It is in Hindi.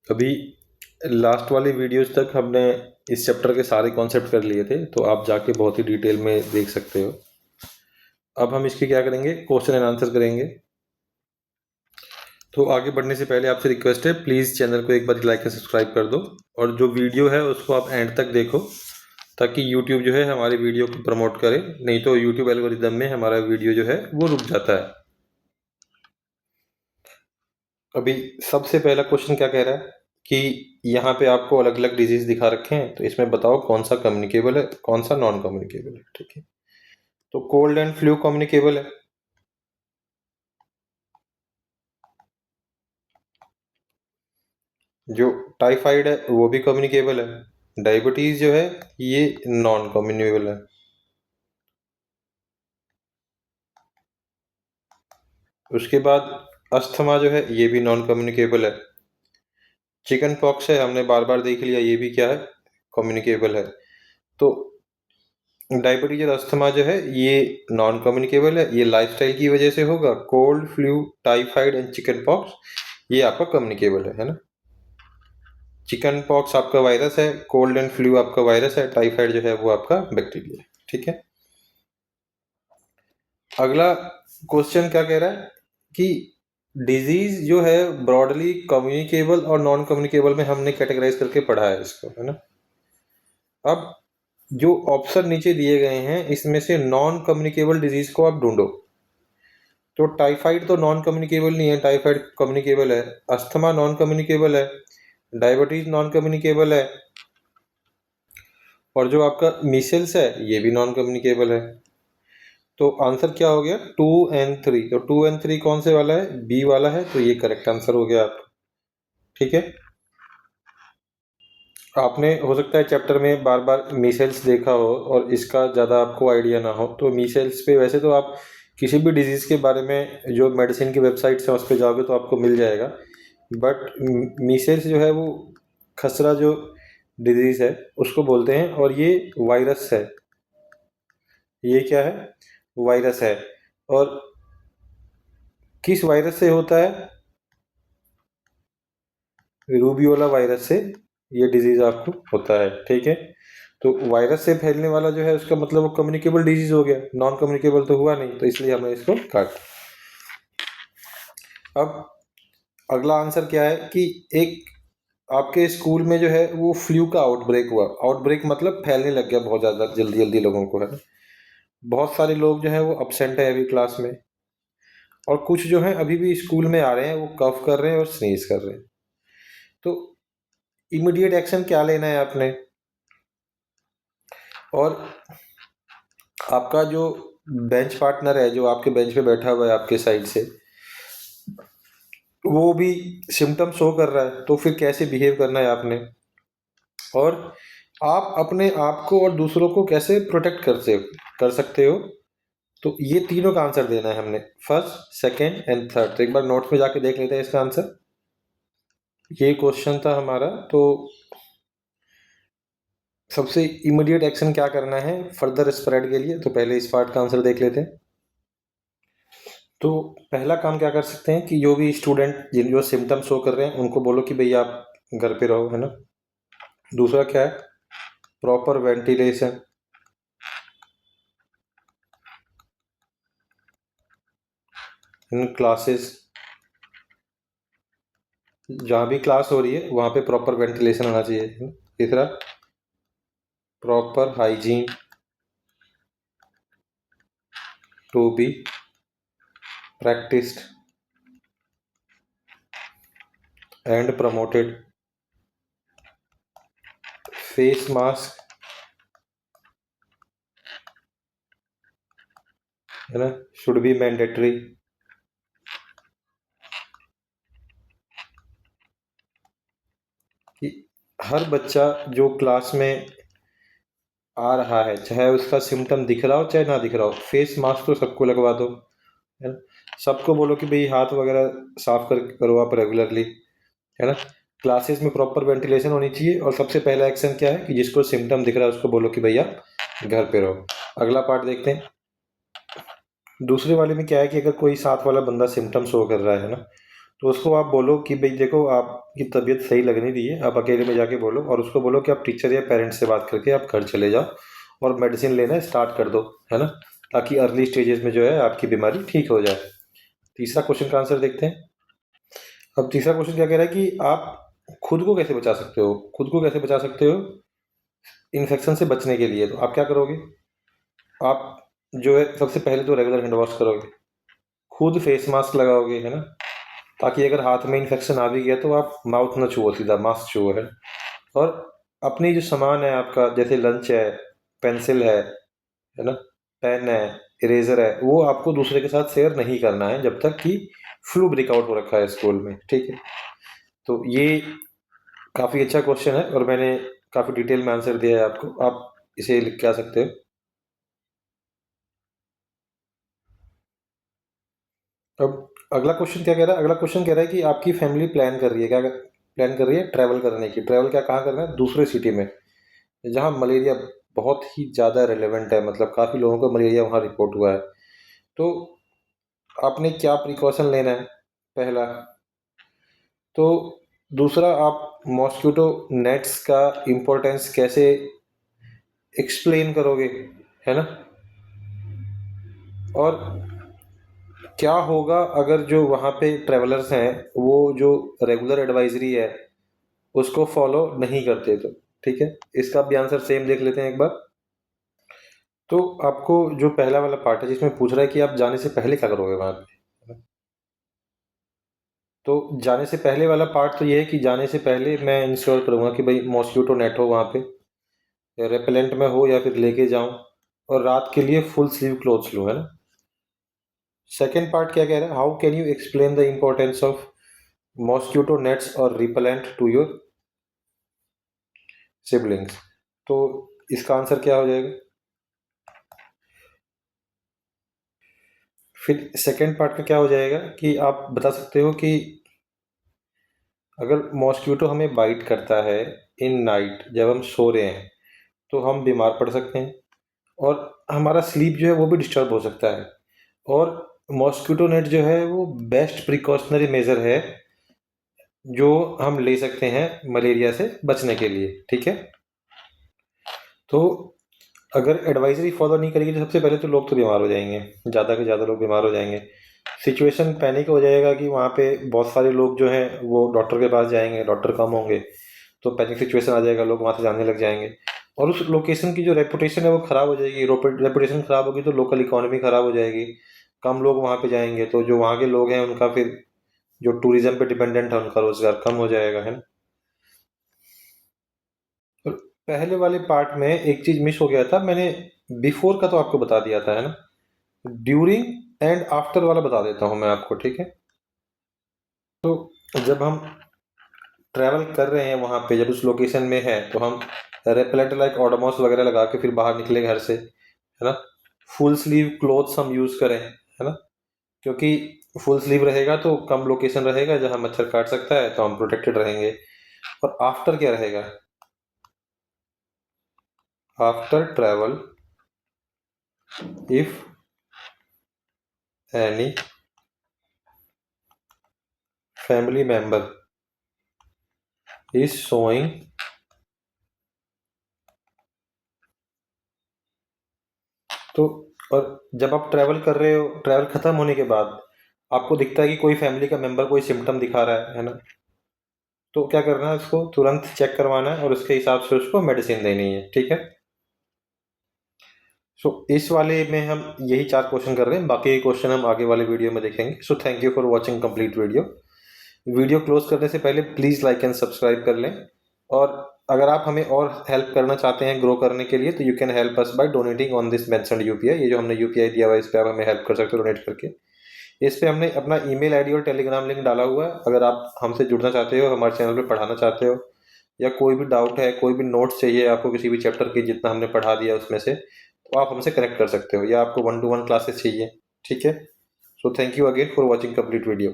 अभी लास्ट वाली वीडियोस तक हमने इस चैप्टर के सारे कॉन्सेप्ट कर लिए थे, तो आप जाके बहुत ही डिटेल में देख सकते हो। अब हम इसके क्या करेंगे, क्वेश्चन एंड आंसर करेंगे। तो आगे बढ़ने से पहले आपसे रिक्वेस्ट है, प्लीज़ चैनल को एक बार लाइक और सब्सक्राइब कर दो, और जो वीडियो है उसको आप एंड तक देखो, ताकि यूट्यूब जो है हमारी वीडियो को प्रमोट करे। नहीं तो यूट्यूब एल्गोरिदम में हमारा वीडियो जो है वो रुक जाता है। अभी सबसे पहला क्वेश्चन क्या कह रहा है कि यहाँ पे आपको अलग अलग डिजीज दिखा रखे हैं, तो इसमें बताओ कौन सा कम्युनिकेबल है, कौन सा नॉन कम्युनिकेबल है। ठीक है, तो कोल्ड एंड फ्लू कम्युनिकेबल है। जो टाइफाइड है वो भी कम्युनिकेबल है। डायबिटीज जो है ये नॉन कम्युनिकेबल है। उसके बाद अस्थमा जो है ये भी नॉन कम्युनिकेबल है। चिकन पॉक्स है, हमने बार बार देख लिया, ये भी क्या है, कम्युनिकेबल है। तो डायबिटीज और अस्थमा जो है ये नॉन कम्युनिकेबल है, ये लाइफस्टाइल की वजह से होगा। Cold, flu, typhoid and chicken pox ये आपका कम्युनिकेबल है ना। चिकन पॉक्स आपका वायरस है, कोल्ड एंड फ्लू आपका वायरस है, टाइफाइड जो है वो आपका बैक्टीरिया है। ठीक है, अगला क्वेश्चन क्या कह रहा है कि डिजीज जो है ब्रॉडली कम्युनिकेबल और नॉन कम्युनिकेबल में हमने कैटेगराइज करके पढ़ा है इसको, है ना। अब जो ऑप्शन नीचे दिए गए हैं इसमें से नॉन कम्युनिकेबल डिजीज को आप ढूंढो। तो टाइफाइड तो नॉन कम्युनिकेबल नहीं है, टाइफाइड कम्युनिकेबल है। अस्थमा नॉन कम्युनिकेबल है। डायबिटीज नॉन कम्युनिकेबल है। और जो आपका मीसल्स है ये भी नॉन कम्युनिकेबल है। तो आंसर क्या हो गया, 2 and 3। तो 2 and 3 कौन से वाला है, बी वाला है, तो ये करेक्ट आंसर हो गया आपका। ठीक है, आपने हो सकता है चैप्टर में बार बार मीसल्स देखा हो और इसका ज़्यादा आपको आइडिया ना हो। तो मीसल्स पे वैसे तो आप किसी भी डिजीज़ के बारे में जो मेडिसिन की वेबसाइट्स हैं उस पर जाओगे तो आपको मिल जाएगा। बट मीसल्स जो है वो खसरा जो डिजीज़ है उसको बोलते हैं, और ये वायरस है। ये क्या है, वायरस है। और किस वायरस से होता है, रूबियोला वायरस से ये डिजीज आपको होता है। ठीक है, तो वायरस से फैलने वाला जो है उसका मतलब वो कम्युनिकेबल डिजीज हो गया, नॉन कम्युनिकेबल तो हुआ नहीं, तो इसलिए हमने इसको काट। अब अगला आंसर क्या है कि एक आपके स्कूल में जो है वो फ्लू का आउटब्रेक हुआ। आउटब्रेक मतलब फैलने लग गया बहुत ज़्यादा जल्दी जल्दी लोगों को, है ना। बहुत सारे लोग जो है वो अपसेंट है अभी क्लास में, और कुछ जो है अभी भी स्कूल में आ रहे हैं, वो कफ कर रहे हैं और स्नीज कर रहे हैं। तो इमीडिएट एक्शन क्या लेना है आपने, और आपका जो बेंच पार्टनर है जो आपके बेंच पे बैठा हुआ है आपके साइड से, वो भी सिम्टम शो कर रहा है, तो फिर कैसे बिहेव करना है आपने, और आप अपने आप को और दूसरों को कैसे प्रोटेक्ट कर सकते हो। तो ये तीनों का आंसर देना है हमने, फर्स्ट, सेकेंड एंड थर्ड। तो एक बार नोट्स में जाके देख लेते हैं इसका आंसर। ये क्वेश्चन था हमारा। तो सबसे इमीडिएट एक्शन क्या करना है फर्दर स्प्रेड के लिए, तो पहले इस पार्ट का आंसर देख लेते हैं। तो पहला काम क्या कर सकते हैं कि जो भी स्टूडेंट जिन जो सिम्टम शो कर रहे हैं उनको बोलो कि भैया आप घर पे रहो, है ना। दूसरा क्या है, प्रॉपर वेंटिलेशन। इन क्लासेस, जहाँ भी क्लास हो रही है वहाँ पे प्रॉपर वेंटिलेशन होना चाहिए। तीसरा, proper hygiene to be practised and promoted. Face mask, है ना, शुड बी मैंडेटरी। कि हर बच्चा जो क्लास में आ रहा है, चाहे उसका सिम्टम दिख रहा हो चाहे ना दिख रहा हो, फेस मास्क तो सबको लगवा दो, है ना। सबको बोलो कि भाई हाथ वगैरह साफ कर करो आप रेगुलरली, है ना। क्लासेस में प्रॉपर वेंटिलेशन होनी चाहिए। और सबसे पहला एक्शन क्या है कि जिसको सिम्टम दिख रहा है उसको बोलो कि भैया घर पे रहो। अगला पार्ट देखते हैं। दूसरे वाले में क्या है कि अगर कोई साथ वाला बंदा सिम्टम शो कर रहा है ना, तो उसको आप बोलो कि भाई देखो आपकी तबीयत सही लग नहीं रही है, आप अकेले में जाके बोलो और उसको बोलो कि आप टीचर या पेरेंट्स से बात करके आप घर चले जाओ और मेडिसिन लेना स्टार्ट कर दो, है ना, ताकि अर्ली स्टेजेस में जो है आपकी बीमारी ठीक हो जाए। तीसरा क्वेश्चन का आंसर देखते हैं। अब तीसरा क्वेश्चन क्या कह रहा है कि आप खुद को कैसे बचा सकते हो, खुद को कैसे बचा सकते हो इन्फेक्शन से बचने के लिए। तो आप क्या करोगे, आप जो है सबसे पहले तो रेगुलर हैंड वॉश करोगे, खुद फेस मास्क लगाओगे, है ना, ताकि अगर हाथ में इन्फेक्शन आ भी गया तो आप माउथ ना छुओ, सीधा मास्क छुओ, है। और अपनी जो सामान है आपका, जैसे लंच है, पेंसिल है ना, पेन है, इरेजर है, वो आपको दूसरे के साथ शेयर नहीं करना है जब तक कि फ्लू ब्रेकआउट हो रखा है स्कूल में, ठीक है। तो ये काफ़ी अच्छा क्वेश्चन है और मैंने काफ़ी डिटेल में आंसर दिया है आपको, आप इसे लिख के आ सकते हो। अब अगला क्वेश्चन क्या कह रहा है, अगला क्वेश्चन कह रहा है कि आपकी फैमिली प्लान कर रही है, क्या प्लान कर रही है, ट्रैवल करने की। ट्रैवल क्या, कहाँ करना है, दूसरे सिटी में जहाँ मलेरिया बहुत ही ज़्यादा रेलेवेंट है, मतलब काफ़ी लोगों को मलेरिया वहाँ रिपोर्ट हुआ है। तो आपने क्या प्रिकॉशन लेना है, पहला। तो दूसरा, आप मॉस्किटो नेट्स का इम्पोर्टेंस कैसे एक्सप्लेन करोगे, है ना। और क्या होगा अगर जो वहाँ पे ट्रेवलर्स हैं वो जो रेगुलर एडवाइजरी है उसको फॉलो नहीं करते, तो ठीक है, इसका भी आंसर सेम देख लेते हैं एक बार। तो आपको जो पहला वाला पार्ट है जिसमें पूछ रहा है कि आप जाने से पहले क्या करोगे वहाँ पे, तो जाने से पहले वाला पार्ट तो ये है कि जाने से पहले मैं इंश्योर करूँगा कि भाई मॉस्किटो नेट हो वहाँ पे, या रेपेलेंट में हो, या फिर लेके जाऊँ, और रात के लिए फुल स्लीव क्लोथ्स लूँ, है ना। सेकेंड पार्ट क्या कह रहा है, how can you explain the importance of mosquito nets और रिपेलेंट टू योर सिबलिंग्स। तो इसका आंसर क्या हो जाएगा। फिर सेकेंड पार्ट का क्या हो जाएगा कि आप बता सकते हो कि अगर मॉस्किटो हमें बाइट करता है इन नाइट, जब हम सो रहे हैं, तो हम बीमार पड़ सकते हैं और हमारा स्लीप जो है वो भी डिस्टर्ब हो सकता है। और मॉस्किटो नेट जो है वो बेस्ट प्रिकॉशनरी मेजर है जो हम ले सकते हैं मलेरिया से बचने के लिए, ठीक है। तो अगर एडवाइजरी फॉलो नहीं करेगी तो सबसे पहले तो लोग तो बीमार हो जाएंगे, ज़्यादा से ज़्यादा लोग बीमार हो जाएंगे, सिचुएशन पैनिक हो जाएगा कि वहाँ पे बहुत सारे लोग जो हैं वो डॉक्टर के पास जाएंगे, डॉक्टर कम होंगे, तो पैनिक सिचुएशन आ जाएगा, लोग वहाँ से जाने लग जाएंगे और उस लोकेशन की जो रेपुटेशन है वो ख़राब हो जाएगी। रेपुटेशन ख़राब होगी तो लोकल इकोनॉमी ख़राब हो जाएगी, कम लोग वहाँ पे जाएंगे, तो जो वहाँ के लोग हैं उनका फिर जो टूरिज्म पे डिपेंडेंट है उनका रोजगार कम हो जाएगा, है ना। और पहले वाले पार्ट में एक चीज मिस हो गया था, मैंने बिफोर का तो आपको बता दिया था, है ना। ड्यूरिंग एंड आफ्टर वाला बता देता हूँ मैं आपको, ठीक है। तो जब हम ट्रैवल कर रहे हैं वहाँ पे, जब उस लोकेशन में है, तो हम रेपेलेंट लाइक ओडोमॉस वगैरह लगा के फिर बाहर निकले घर से, है ना। फुल स्लीव क्लोथ्स हम यूज करें, है ना, क्योंकि फुल स्लीव रहेगा तो कम लोकेशन रहेगा जहाँ मच्छर काट सकता है, तो हम प्रोटेक्टेड रहेंगे। और आफ्टर क्या रहेगा, after travel if any family member is showing तो, और जब आप ट्रैवल कर रहे हो, ट्रैवल खत्म होने के बाद आपको दिखता है कि कोई फैमिली का मेंबर कोई सिम्टम दिखा रहा है ना, तो क्या करना है, उसको तुरंत चेक करवाना है और उसके हिसाब से उसको मेडिसिन देनी है, ठीक है। सो इस वाले में हम यही 4 क्वेश्चन कर रहे हैं, बाकी क्वेश्चन हम आगे वाले वीडियो में देखेंगे। So thank you for watching complete video. Video close करने से पहले प्लीज़ लाइक एंड सब्सक्राइब कर लें, और अगर आप हमें और हेल्प करना चाहते हैं ग्रो करने के लिए, तो you can help us by donating on this mentioned UPI. ये जो हमने यूपीआई दिया हुआ है इस पर आप हमें हेल्प कर सकते हो डोनेट करके। इस पे हमने अपना ईमेल आईडी और टेलीग्राम लिंक डाला हुआ है, अगर आप हमसे जुड़ना चाहते हो, हमारे चैनल पे पढ़ाना चाहते हो, या कोई भी डाउट है, कोई भी नोट्स चाहिए आपको किसी भी चैप्टर की जितना हमने पढ़ा दिया उसमें से, तो आप हमसे कनेक्ट कर सकते हो, या आपको 1-to-1 क्लासेस चाहिए, ठीक है। So thank you again for watching complete video.